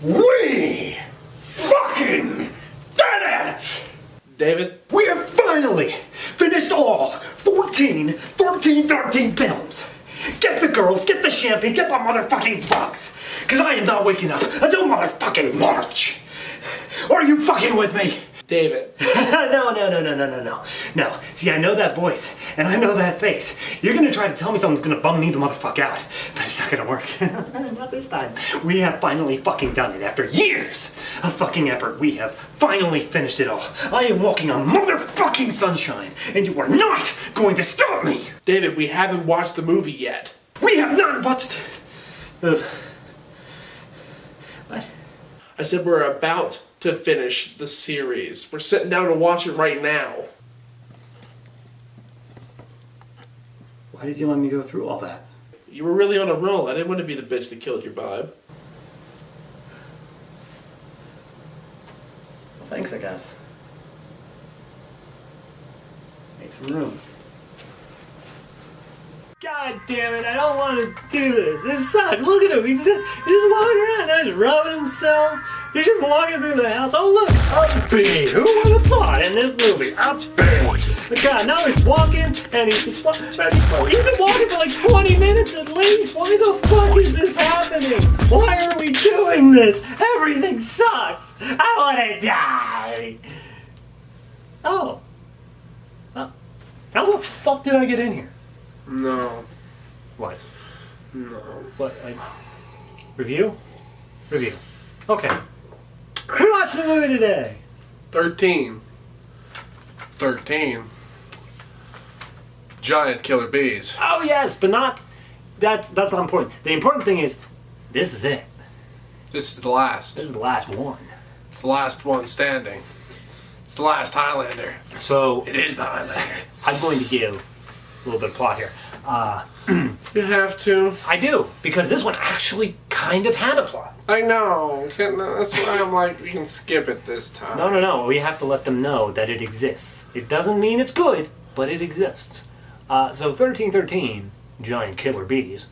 We fucking did it! David? We have finally finished all 14 13 films. Get the girls, get the champagne, get the motherfucking drugs. Cause I am not waking up until motherfucking March. Are you fucking with me? David. No. See, I know that voice, and I know that face. You're gonna try to tell me something's gonna bum me the motherfuck out, but it's not gonna work. Not this time. We have finally fucking done it. After years of fucking effort, we have finally finished it all. I am walking on motherfucking sunshine, and you are not going to stop me! David, we haven't watched the movie yet. We have not watched the... What? I said we're about to finish the series. We're sitting down to watch it right now. Why did you let me go through all that? You were really on a roll. I didn't want to be the bitch that killed your vibe. Well, thanks, I guess. Make some room. God damn it, I don't want to do this. This sucks. Look at him. He's just walking around. He's rubbing himself. He's just walking through the house. Oh, look. A bee. Who would have thought in this movie? A bee. God, now he's walking and he's just walking. He's been walking for like 20 minutes at least. Why the fuck is this happening? Why are we doing this? Everything sucks. I want to die. Oh. How the fuck did I get in here? No. What? No. What? Review? Review. Okay. We watched the movie today. 13. Giant killer bees. Oh yes, but not. That's not important. The important thing is, this is it. This is the last. This is the last one. It's the last one standing. It's the last Highlander. So It is the Highlander. I'm going to give a little bit of plot here. You have to. I do, because this one actually kind of had a plot. I know. That's why I'm like, we can skip it this time. No. We have to let them know that it exists. It doesn't mean it's good, but it exists. So 1313, Giant Killer Bees,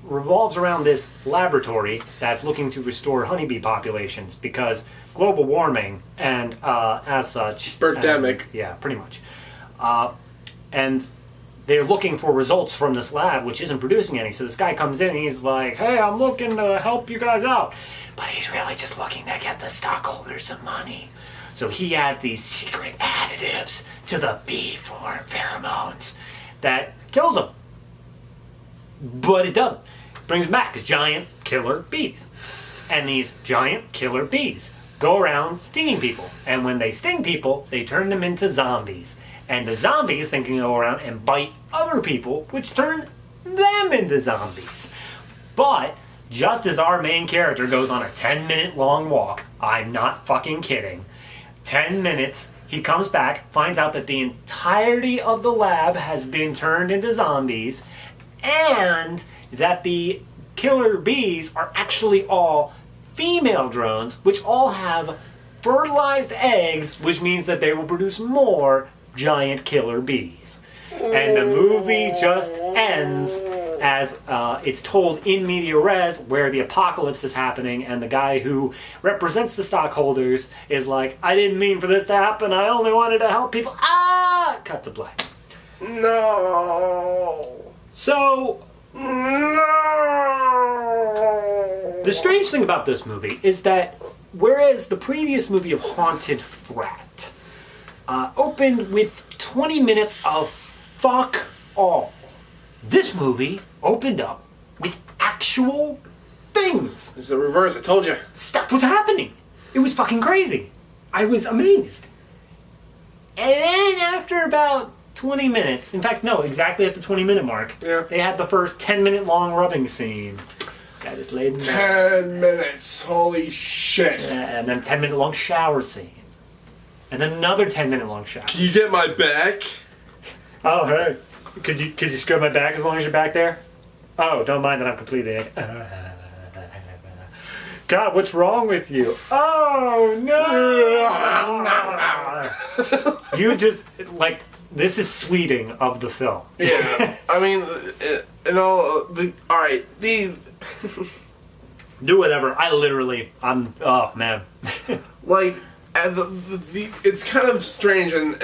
revolves around this laboratory that's looking to restore honeybee populations because global warming and as such... Birdemic. Yeah, pretty much. And they're looking for results from this lab, which isn't producing any. So this guy comes in and he's like, hey, I'm looking to help you guys out. But he's really just looking to get the stockholders some money. So he adds these secret additives to the bee pheromones that kills them. But it doesn't. Brings them back as giant killer bees. And these giant killer bees go around stinging people. And when they sting people, they turn them into zombies. And the zombies then can go around and bite other people, which turn them into zombies. But just as our main character goes on a 10-minute long walk, I'm not fucking kidding, 10 minutes, he comes back, finds out that the entirety of the lab has been turned into zombies, and that the killer bees are actually all female drones, which all have fertilized eggs, which means that they will produce more giant killer bees. And the movie just ends as it's told in media res, where the apocalypse is happening, and the guy who represents the stockholders is like, I didn't mean for this to happen, I only wanted to help people. Cut to black. No. So, No. the strange thing about this movie is that whereas the previous movie of Haunted Frat opened with 20 minutes of fuck all, this movie opened up with actual things. It's the reverse, I told you. Stuff was happening. It was fucking crazy. I was amazed. And then after about 20 minutes, in fact, no, exactly at the 20-minute mark, yeah, they had the first 10-minute long rubbing scene. Guy just laid in 10 minutes, holy shit. And then 10-minute long shower scene. And then another 10-minute long shower. Can you get my back? Oh, hey. Could you scrub my back as long as you're back there? Oh, don't mind that I'm completely... God, what's wrong with you? Oh, no! You just, like, this is sweeting of the film. Yeah, I mean, alright, Do whatever. Oh man. Like, it's kind of strange, and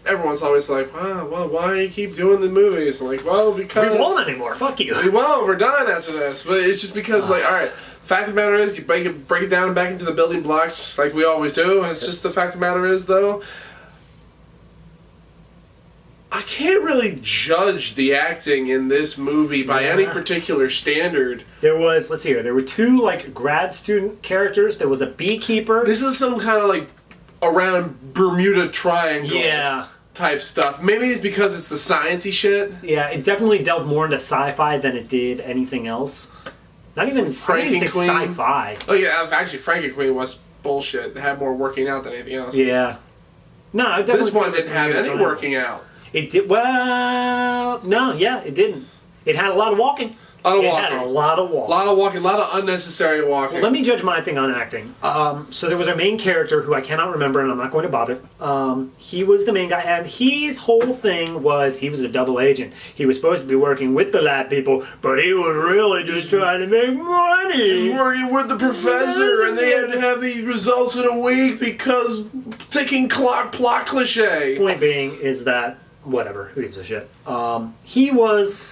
everyone's always like, wow, well, why do you keep doing the movies? I'm like, well, because... We won't anymore, fuck you. We won't, we're done after this. But it's just because, like, alright, fact of the matter is, you break it down back into the building blocks like we always do, and it's just the fact of the matter is, though, I can't really judge the acting in this movie by any particular standard. There was, let's see here, there were two, like, grad student characters. There was a beekeeper. This is some kind of, like, around Bermuda Triangle type stuff. Maybe it's because it's the sciencey shit. Yeah, it definitely delved more into sci-fi than it did anything else. Not even Frankenqueen. Sci-fi. Oh yeah, actually Frankenqueen was bullshit. It had more working out than anything else. Yeah. No, it this one didn't have any working out. It did. Well, no, yeah, it didn't. It had a lot of walking. A lot of walking. Had a lot of walking. A lot of unnecessary walking. Well, let me judge my thing on acting. So there was our main character who I cannot remember, and I'm not going to bother. He was the main guy, and his whole thing was he was a double agent. He was supposed to be working with the lab people, but he was really just trying to make money. He was working with the professor, and they had to have the results in a week because ticking clock plot cliche. Point being is that whatever, who gives a shit? He was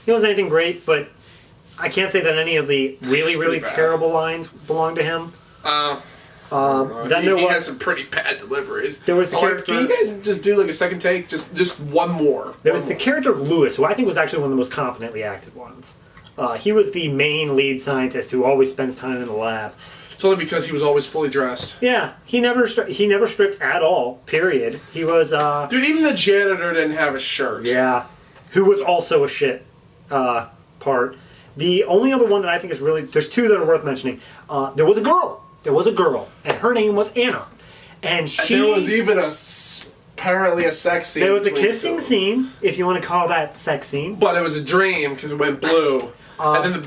He wasn't anything great, but I can't say that any of the really terrible lines belonged to him. He had some pretty bad deliveries. There was the character. Can you guys just do like a second take? Just one more. There was the character of Lewis, who I think was actually one of the most competently acted ones. He was the main lead scientist who always spends time in the lab. It's only because he was always fully dressed. Yeah, he never stripped at all. Period. He was. Dude, even the janitor didn't have a shirt. Yeah, who was also a shit part. The only other one that I think is really... There's two that are worth mentioning. There was a girl. And her name was Anna. And there was even apparently a sex scene. There was a kissing scene, if you want to call that sex scene. But it was a dream, because it went blue. And then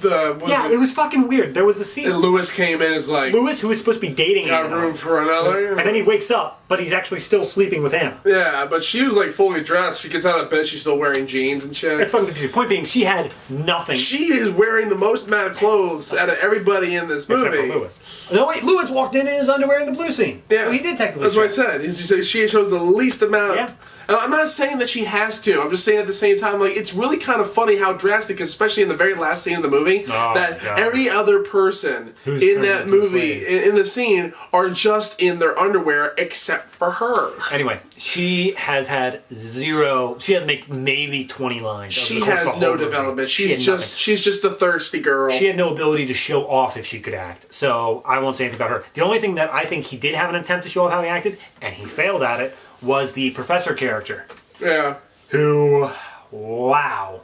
it was fucking weird. There was a scene. And Lewis came in as like... Lewis, who was supposed to be dating Anna. Got room for another. And then he wakes up, but he's actually still sleeping with Anna. Yeah, but she was like fully dressed. She gets out of bed, she's still wearing jeans and shit. It's fucking confusing. Point being, she had nothing. She is wearing the most amount of clothes out of everybody in this movie. Except for Lewis. No, wait, Lewis walked in his underwear in the blue scene. Yeah. So he did technically. That's what I said. She shows the least amount. Yeah. And I'm not saying that she has to. I'm just saying at the same time, like, it's really kind of funny how drastic, especially in the very last scene of the movie, that every other person in that movie, in the scene, are just in their underwear except for her. Anyway, she has had zero. She had maybe 20 lines. She has no development. She's just a thirsty girl. She had no ability to show off if she could act. So I won't say anything about her. The only thing that I think he did have an attempt to show off how he acted, and he failed at it, was the professor character. Yeah. Who, wow.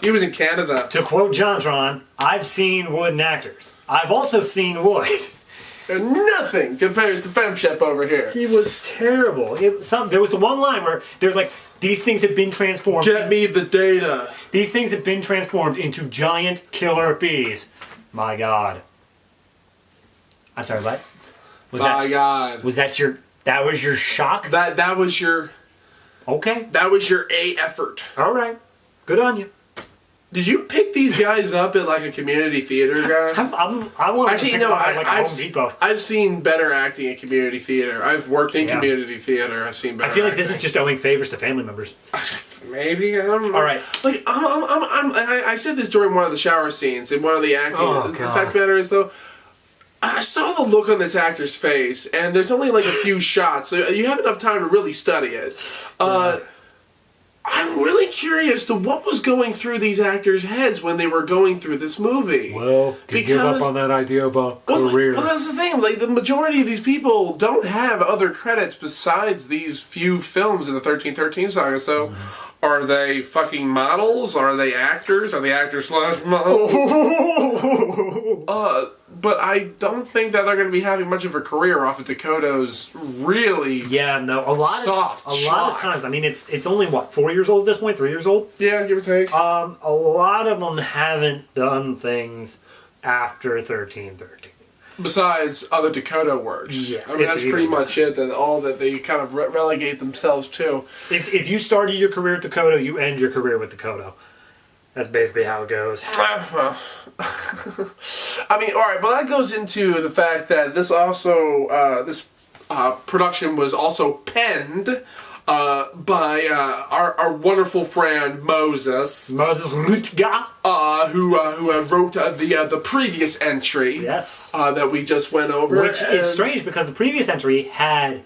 He was in Canada. To quote Jontron, I've seen wooden actors. I've also seen wood. And nothing compares to Femshep over here. He was terrible. There was the one line where there's like, these things have been transformed. Get me the data. These things have been transformed into giant killer bees. My God. I'm sorry, what? God. That was your shock? That was your... Okay. That was your effort. All right. Good on you. Did you pick these guys up at like a community theater guy? I want to pick them up at like Home Depot. I've seen better acting at community theater. I've worked in community theater. I've seen better I feel like acting. this is just owing favors to family members. Maybe, I don't know. All right. Like, I said this during one of the shower scenes in one of the acting. Oh, the fact of the matter is, though, I saw the look on this actor's face, and there's only like a few shots, so you have enough time to really study it. I'm really curious to what was going through these actors' heads when they were going through this movie. Well, give up on that idea of a career. Well, that's the thing. Like, the majority of these people don't have other credits besides these few films in the 1313 saga, so... Are they fucking models? Are they actors? Are they actors/models? But I don't think that they're going to be having much of a career off of Dakota's really a lot of times. I mean, it's only what, 4 years old at this point, 3 years old. Yeah, give or take. A lot of them haven't done things after 1313. Besides other Dakota works. Yeah, I mean, that's pretty much it. All that they kind of relegate themselves to. If you started your career with Dakota, you end your career with Dakota. That's basically how it goes. I mean, all right, but that goes into the fact that this also this production was also penned by our wonderful friend Moses. Moses Rutger. Who wrote the previous entry. Yes. That we just went over. Which is strange because the previous entry had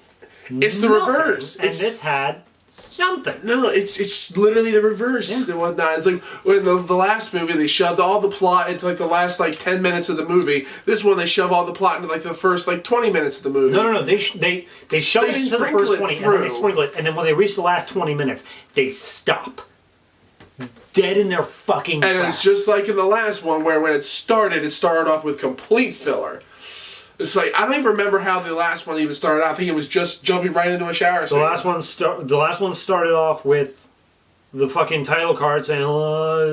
it's the reverse. And this had something. No, it's literally the reverse and whatnot. It's like when the last movie they shoved all the plot into like the last like 10 minutes of the movie. This one they shove all the plot into like the first like 20 minutes of the movie. No. They shove it into the first 20 and then they sprinkle it, and then when they reach the last 20 minutes, they stop. Dead in their fucking tracks. And it's just like in the last one where when it started off with complete filler. It's like, I don't even remember how the last one even started out. I think it was just jumping right into a shower scene. The last one started off with the fucking title card saying,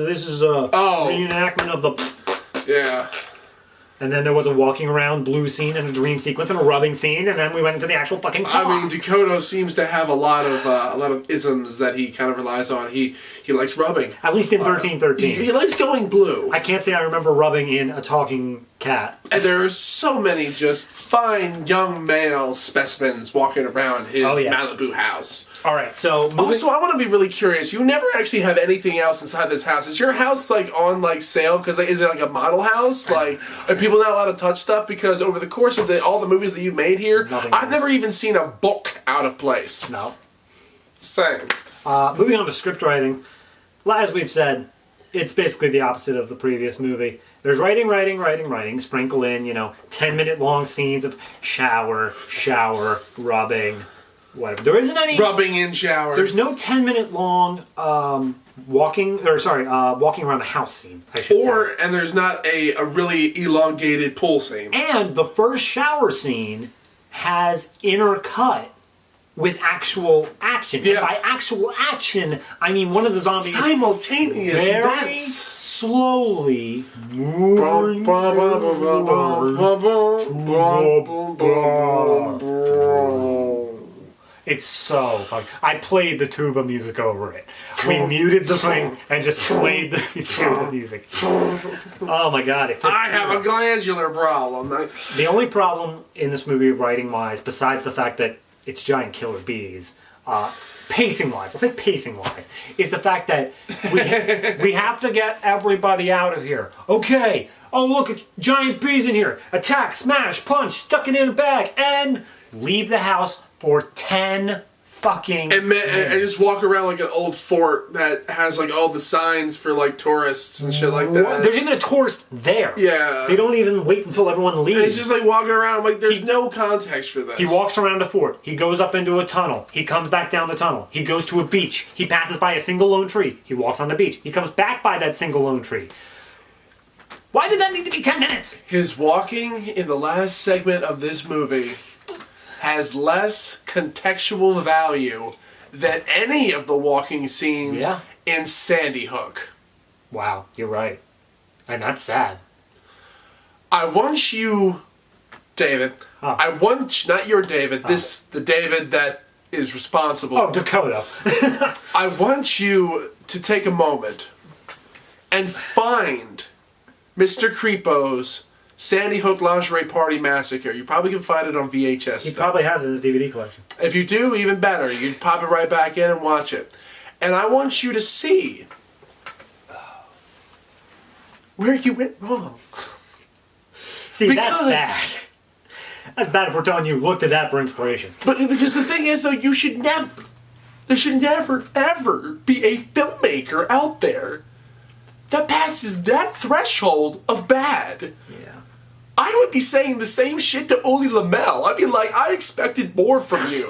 this is a reenactment of the... Yeah. And then there was a walking around blue scene and a dream sequence and a rubbing scene, and then we went into the actual fucking plot. I mean, Dakota seems to have a lot of isms that he kind of relies on. He likes rubbing. At least in 1313. He likes going blue. I can't say I remember rubbing in a talking cat. And there are so many just fine young male specimens walking around his Malibu house. All right, so also I want to be really curious. You never actually have anything else inside this house. Is your house like on like sale? Because like, is it like a model house? Like, are people not allowed to touch stuff? Because over the course of all the movies that you made here, I've never even seen a book out of place. No. Same. Moving on to script writing, as we've said, it's basically the opposite of the previous movie. There's writing, sprinkle in 10-minute long scenes of shower, rubbing. Whatever. There isn't any rubbing in shower. There's no 10-minute long walking around the house scene. I should say. And there's not a really elongated pool scene. And the first shower scene has intercut with actual action. Yeah. And by actual action, I mean one of the zombies simultaneous very slowly It's so fun. I played the tuba music over it. We muted the thing and just played the tuba music. Oh my god. I have a glandular problem. The only problem in this movie writing-wise, besides the fact that it's giant killer bees, pacing-wise, I'll say pacing-wise, is the fact that we have to get everybody out of here. Okay. Oh, look, giant bees in here. Attack, smash, punch, stuck it in a bag, and leave the house for 10 fucking minutes. And just walk around like an old fort that has like all the signs for like tourists and shit like that. There's even a tourist there. Yeah. They don't even wait until everyone leaves. And it's just like walking around, like there's no context for this. He walks around a fort. He goes up into a tunnel. He comes back down the tunnel. He goes to a beach. He passes by a single lone tree. He walks on the beach. He comes back by that single lone tree. Why did that need to be 10 minutes? His walking in the last segment of this movie has less contextual value than any of the walking scenes in Sandy Hook. Wow, you're right. And that's sad. I want you, David, I want, not your David, the David that is responsible. Oh, Dakota. I want you to take a moment and find Mr. Creepo's Sandy Hook Lingerie Party Massacre. You probably can find it on VHS. He probably has it in his DVD collection. If you do, even better. You can pop it right back in and watch it. And I want you to see where you went wrong. See, that's bad. That's bad if we're telling you, look to that for inspiration. But because the thing is, though, there should never, ever be a filmmaker out there that passes that threshold of bad. Yeah. I would be saying the same shit to Oli Lamel. I'd be like, I expected more from you.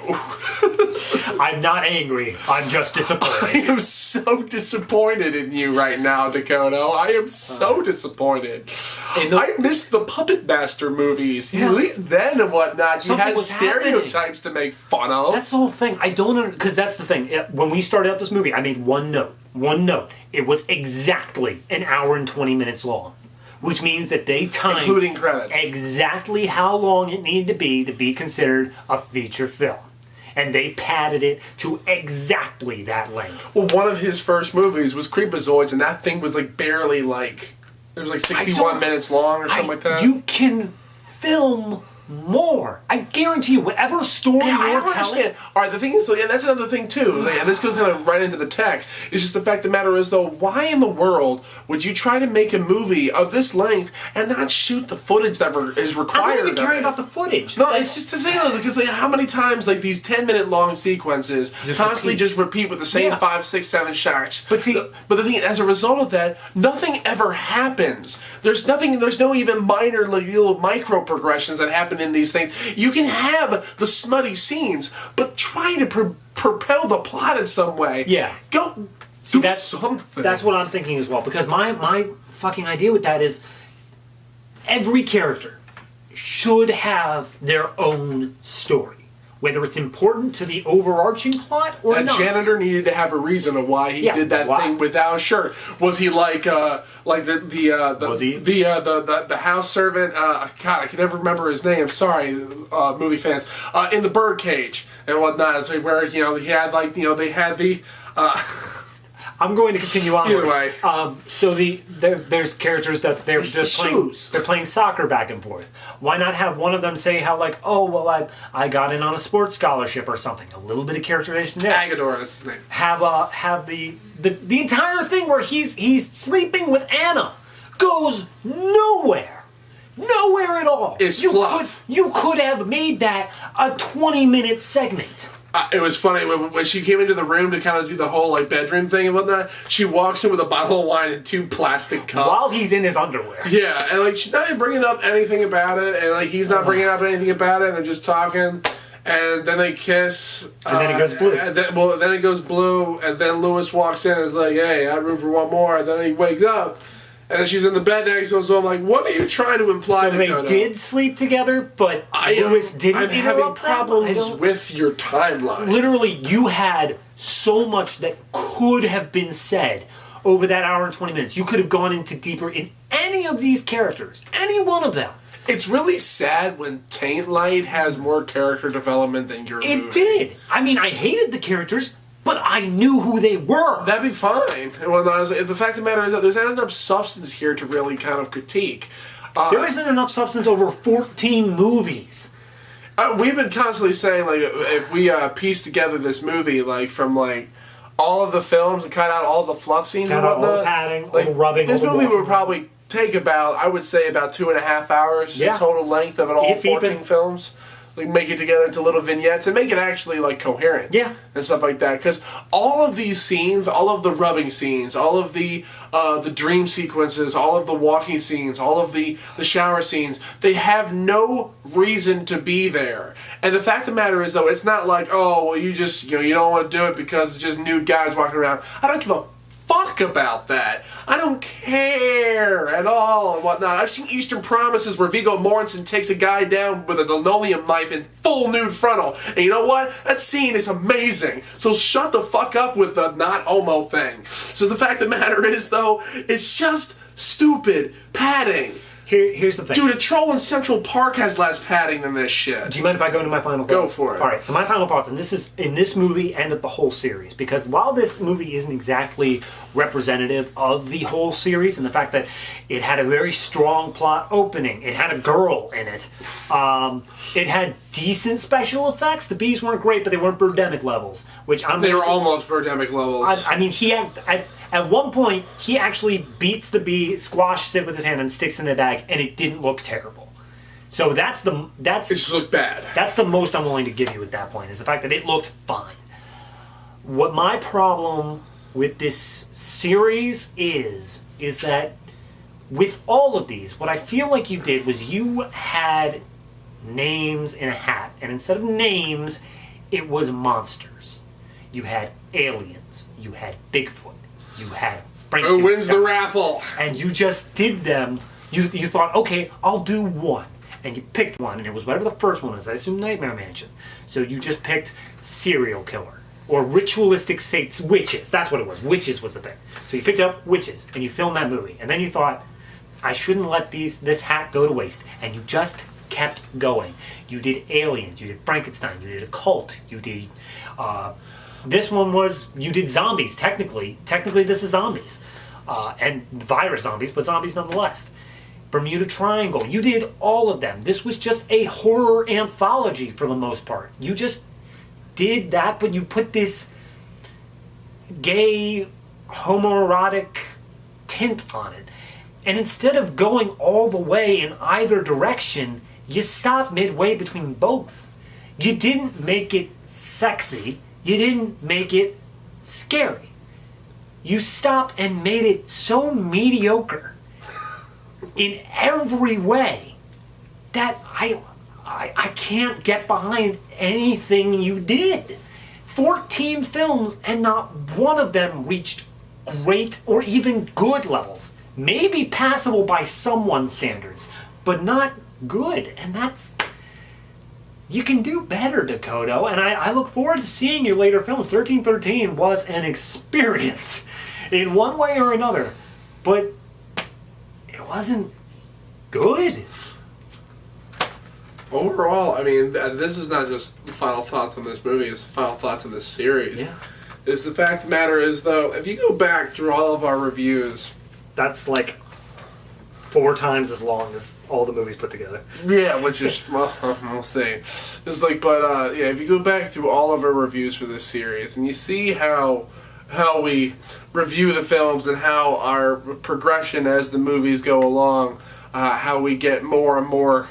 I'm not angry. I'm just disappointed. I am so disappointed in you right now, Dakota. I am so disappointed. I missed the Puppet Master movies. Yeah. At least then and whatnot, you had stereotypes to make fun of. That's the whole thing. I don't because that's the thing. When we started out this movie, I made one note. It was exactly an hour and 20 minutes long. Which means that they timed including credits exactly how long it needed to be considered a feature film. and they padded it to exactly that length. Well, one of his first movies was Creepazoids, and that thing was like barely like, it was like 61 minutes long or something like that. You can film more. I guarantee you, whatever story you're telling. Understand. All right, the thing is, and that's another thing too, and this goes kind of right into the tech, is just the fact of the matter is, though, why in the world would you try to make a movie of this length and not shoot the footage that is required? I'm not even caring about the footage. No, it's just the thing, though, because like, how many times like these 10-minute long sequences constantly just repeat with the same 5, 6, 7 shots. But the thing, as a result of that, nothing ever happens. There's no even minor little micro progressions that happen in these things. You can have the smutty scenes, but try to propel the plot in some way. Yeah. Go do something. That's what I'm thinking as well. Because my fucking idea with that is every character should have their own story. Whether it's important to the overarching plot or not. That janitor needed to have a reason of why he did that thing without a shirt. Was he like the house servant? God, I can never remember his name. Sorry, movie fans. In the birdcage and whatnot, so where he had they had the. I'm going to continue on. Either way. So there's characters that they're playing soccer back and forth. Why not have one of them say how like, oh well, I got in on a sports scholarship or something. A little bit of characterization there. Agador, that's his name. Have the entire thing where he's sleeping with Anna goes nowhere. Nowhere at all. It's fluff. You could have made that a 20-minute segment. It was funny when she came into the room to kind of do the whole like bedroom thing and whatnot. She walks in with a bottle of wine and 2 plastic cups while he's in his underwear. Yeah, and like she's not even bringing up anything about it, and like he's not bringing up anything about it. And they're just talking, and then they kiss, and then it goes blue. And then it goes blue, and then Lewis walks in and is like, "Hey, I have room for one more." And then he wakes up. And then she's in the bed next to him, so I'm like, what are you trying to imply? So they did sleep together, but Lewis didn't I'm having problems with your timeline. Literally, you had so much that could have been said over that hour and 20 minutes. You could have gone into deeper in any of these characters, any one of them. It's really sad when Taint Light has more character development than your movie. It did. I mean, I hated the characters, but I knew who they were. That'd be fine. Well, the fact of the matter is that there's not enough substance here to really kind of critique. There isn't enough substance over 14 movies. We've been constantly saying, like, if we piece together this movie, like, from, like, all of the films and cut out all the fluff scenes and whatnot. All the padding, like, all the rubbing, this movie would probably take I would say, about 2.5 hours in total length of it, all 14 films. Like make it together into little vignettes and make it actually like coherent, and stuff like that. Because all of these scenes, all of the rubbing scenes, all of the dream sequences, all of the walking scenes, all of the shower scenes, they have no reason to be there. And the fact of the matter is, though, it's not like, oh, well, you just you don't want to do it because it's just nude guys walking around. I don't give a fuck about that. I don't care at all and whatnot. I've seen Eastern Promises where Viggo Mortensen takes a guy down with a linoleum knife in full nude frontal. And you know what? That scene is amazing. So shut the fuck up with the not homo thing. So the fact of the matter is, though, it's just stupid padding. Here's the thing. Dude, a troll in Central Park has less padding than this shit. Do you mind if I go into my final thoughts? Go for it. All right, so my final thoughts, and this is in this movie and of the whole series, because while this movie isn't exactly representative of the whole series, and the fact that it had a very strong plot opening, it had a girl in it, it had decent special effects. The bees weren't great, but they weren't Birdemic levels, They were almost Birdemic levels. I mean, at one point, he actually beats the bee, squashes it with his hand, and sticks it in a bag, and it didn't look terrible. So it just looked bad. That's the most I'm willing to give you at that point, is the fact that it looked fine. What my problem with this series is that with all of these, what I feel like you did was you had names in a hat, and instead of names, it was monsters. You had aliens. You had Bigfoot. You had Frankenstein. Who wins the raffle? And you just did them. You thought, okay, I'll do one. And you picked one, and it was whatever the first one was. I assume Nightmare Mansion. So you just picked serial killer. Or ritualistic saints, witches. That's what it was. Witches was the thing. So you picked up witches, and you filmed that movie. And then you thought, I shouldn't let this hat go to waste. And you just kept going. You did Aliens, you did Frankenstein, you did a cult, you did... this one was... You did zombies, technically. Technically, this is zombies. And virus zombies, but zombies nonetheless. Bermuda Triangle, you did all of them. This was just a horror anthology for the most part. You just did that, but you put this gay, homoerotic tint on it. And instead of going all the way in either direction, you stopped midway between both. You didn't make it sexy. You didn't make it scary. You stopped and made it so mediocre in every way that I can't get behind anything you did. 14 films and not one of them reached great or even good levels. Maybe passable by someone's standards, but not good. And that's... You can do better, Dakota, and I look forward to seeing your later films. 1313 was an experience in one way or another, but it wasn't good. Overall, I mean, this is not just the final thoughts on this movie, it's the final thoughts on this series. Yeah. Is the fact of the matter is, though, if you go back through all of our reviews... That's like 4 times as long as all the movies put together. Yeah, which is, well, we'll see. It's like, but, yeah, if you go back through all of our reviews for this series, and you see how we review the films and how our progression as the movies go along, how we get more and more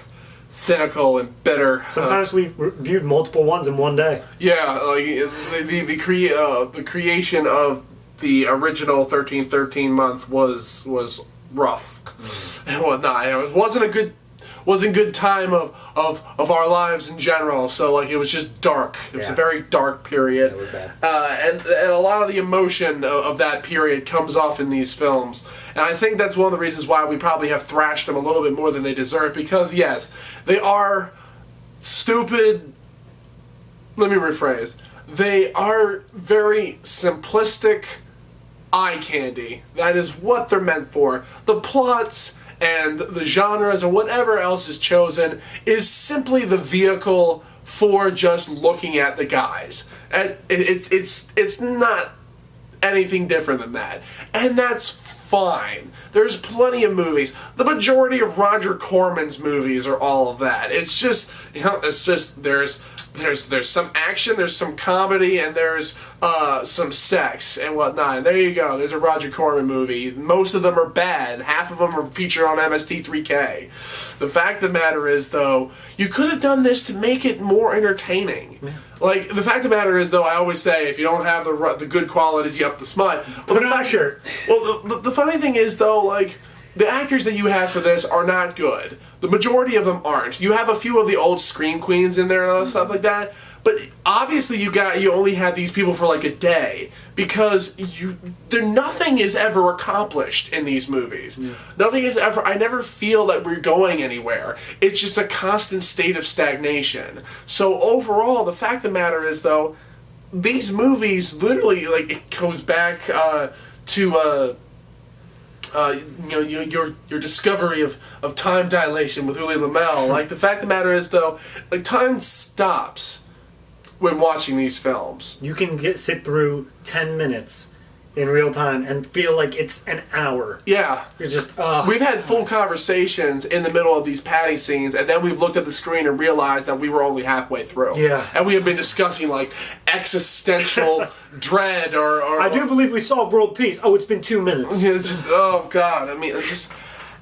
cynical and bitter. Sometimes we reviewed multiple ones in one day. Yeah, like the creation of the original 1313 month was rough and whatnot. It wasn't good time of our lives in general. So like it was just dark. It was a very dark period. It was bad. And a lot of the emotion of that period comes off in these films. And I think that's one of the reasons why we probably have thrashed them a little bit more than they deserve. Because yes, they are stupid. Let me rephrase. They are very simplistic eye candy. That is what they're meant for. The plots and the genres and whatever else is chosen is simply the vehicle for just looking at the guys. And it's not anything different than that. And that's fine. There's plenty of movies. The majority of Roger Corman's movies are all of that. It's just, there's some action, there's some comedy, and there's some sex and whatnot. And there you go. There's a Roger Corman movie. Most of them are bad. Half of them are featured on MST3K. The fact of the matter is, though, you could have done this to make it more entertaining. Yeah. Like, the fact of the matter is, though, I always say, if you don't have the good qualities, you up the smut. Put it on a shirt. Well, the funny thing is, though, like, the actors that you have for this are not good. The majority of them aren't. You have a few of the old Scream Queens in there and all stuff like that, but obviously you only had these people for like a day because nothing is ever accomplished in these movies. Yeah. Nothing is ever. I never feel that we're going anywhere. It's just a constant state of stagnation. So overall, the fact of the matter is, though, these movies literally, like, it goes back to. Your discovery of time dilation with Uli Lamel. Like, the fact of the matter is, though, like, time stops when watching these films. You can sit through 10 minutes in real time and feel like it's an hour. Yeah. You're just, we've had full conversations in the middle of these patty scenes, and then we've looked at the screen and realized that we were only halfway through. Yeah. And we have been discussing, like, existential dread or I do believe we solved world peace. Oh, it's been 2 minutes. It's just, oh, God. I mean, it's just...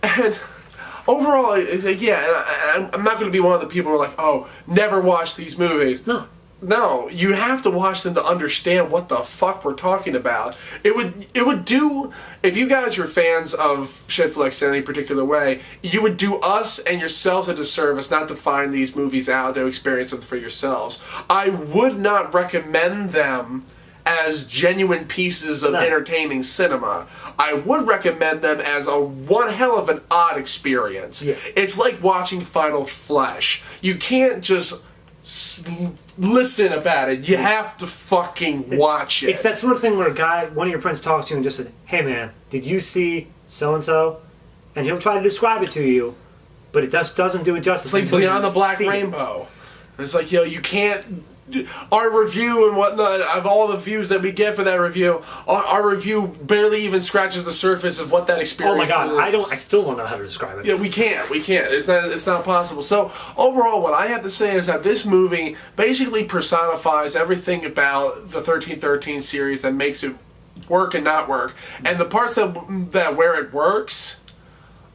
And overall, yeah, I'm not going to be one of the people who are like, oh, never watch these movies. No, you have to watch them to understand what the fuck we're talking about. It would do, if you guys are fans of ShitFlix in any particular way, you would do us and yourselves a disservice not to find these movies out, to experience them for yourselves. I would not recommend them as genuine pieces of entertaining cinema. I would recommend them as one hell of an odd experience. Yeah. It's like watching Final Flesh. You can't just listen about it. You have to fucking watch it. It's that sort of thing where one of your friends talks to you and just said, hey man, did you see so-and-so? And he'll try to describe it to you, but it just doesn't do it justice. It's like Beyond the Black Rainbow. It's like, you can't... Our review and whatnot, of all the views that we get for that review, our review barely even scratches the surface of what that experience is. Oh my god, I still don't know how to describe it. Yeah, we can't. It's not possible. So, overall, what I have to say is that this movie basically personifies everything about the 1313 series that makes it work and not work. And the parts that where it works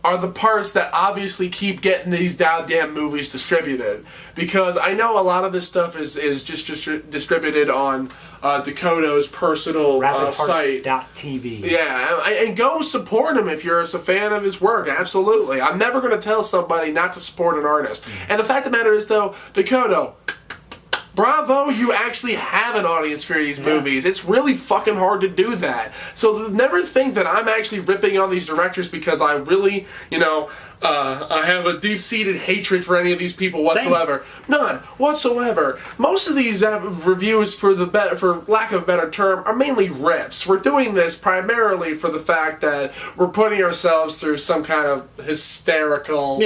are the parts that obviously keep getting these goddamn movies distributed. Because I know a lot of this stuff is just distributed on Dakota's personal site. TV. Yeah, and go support him if you're a fan of his work, absolutely. I'm never going to tell somebody not to support an artist. And the fact of the matter is, though, Dakota... bravo, you actually have an audience for these movies. It's really fucking hard to do that. So never think that I'm actually ripping on these directors because I really, I have a deep-seated hatred for any of these people whatsoever. Same. None whatsoever. Most of these reviews, for lack of a better term, are mainly riffs. We're doing this primarily for the fact that we're putting ourselves through some kind of hysterical...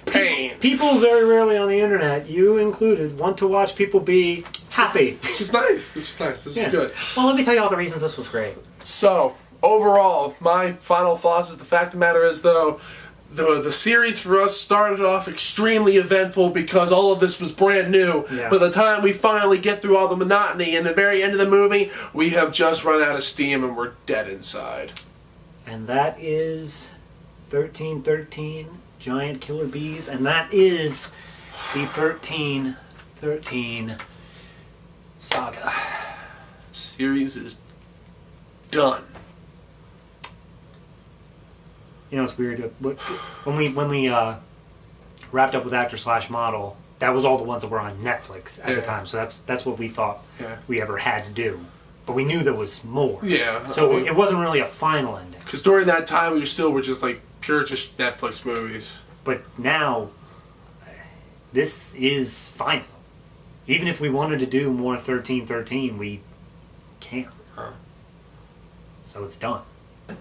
pain. People very rarely on the internet, you included, want to watch people be happy. This was nice. This is good. Well, let me tell you all the reasons this was great. So, overall, my final thoughts is the fact of the matter is, though, the series for us started off extremely eventful because all of this was brand new. Yeah. By the time we finally get through all the monotony and the very end of the movie, we have just run out of steam and we're dead inside. And that is 1313. Giant killer bees, and that is the 1313 saga. Series is done. It's weird. When we wrapped up with Actor/Model, that was all the ones that were on Netflix at the time. So that's what we thought we ever had to do. But we knew there was more. Yeah. So it wasn't really a final ending. Because during that time, we were just like pure just Netflix movies. But now, this is final. Even if we wanted to do more 1313, we can't. So it's done. I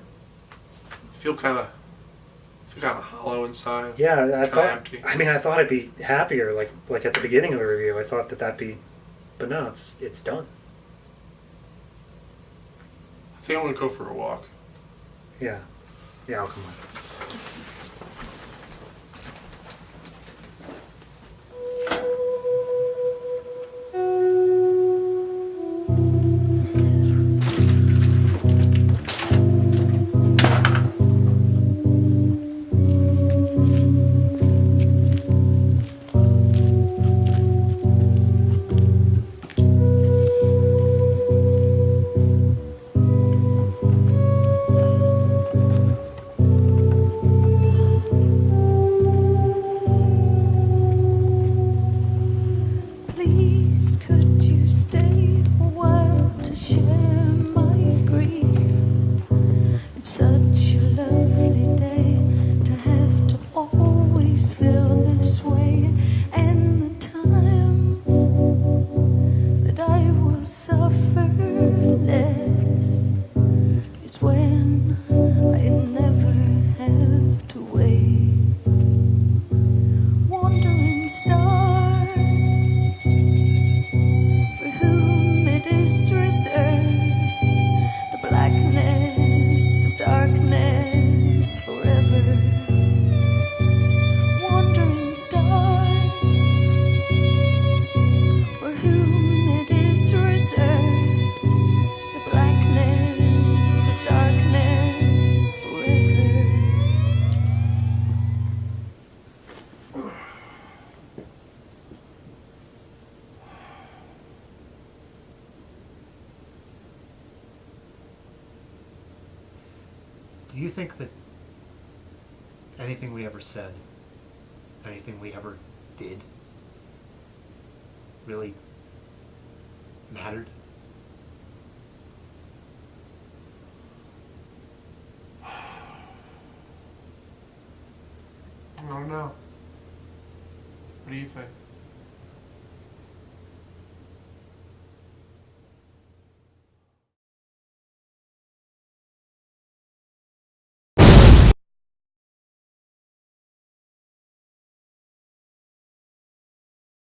feel kind of hollow inside. Yeah, I thought. Empty. I thought I'd be happier, like at the beginning of the review. I thought that'd be, but no, it's done. I think I'm gonna go for a walk. Yeah, I'll come on. Do you think that anything we ever said, anything we ever did, really mattered? I don't know. What do you think?